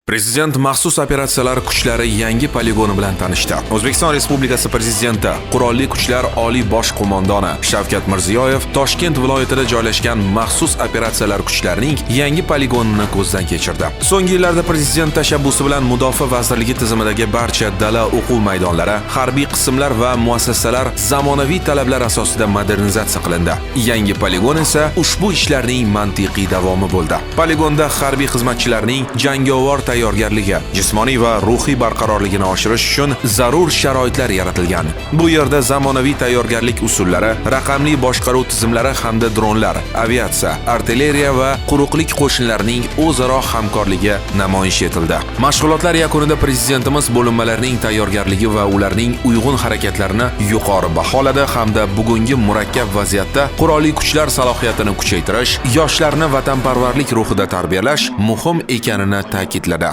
Prezident maxsus operatsiyalar kuchlari yangi poligoni bilan tanishdi. O'zbekiston Respublikasi Prezidenti, Qurolli Kuchlar Oliy bosh qo'mondoni Shavkat Mirziyoyev Toshkent viloyatida joylashgan maxsus operatsiyalar kuchlarining yangi poligonini ko'zdan kechirdi. So'nggi yillarda prezident tashabbusi bilan Mudofaa vazirligi tizimidagi barcha dala o'quv maydonlari, harbiy qismlar va muassasalar zamonaviy talablar asosida modernizatsiya qilindi. Yangi poligon esa ushbu ishlarning mantiqiy davomi bo'ldi. Poligonda harbiy xizmatchilarning jangovar tayyorgarligi, jismoniy va ruhiy barqarorligini oshirish uchun zarur sharoitlar yaratilgan. Bu yerda zamonaviy tayyorgarlik usullari, raqamli boshqaruv tizimlari hamda dronlar, aviatsiya, artilleriya va quruqlik qo'shinlarining o'zaro hamkorligi namoyish etildi. Mashg'ulotlar yakunida prezidentimiz bo'linmalarning tayyorgarligi va ularning uyg'un harakatlarini yuqori baholadi hamda bugungi murakkab vaziyatda qurolli kuchlar salohiyatini kuchaytirish, yoshlarni vatanparvarlik ruhida tarbiyalash muhim ekanini ta'kidladi.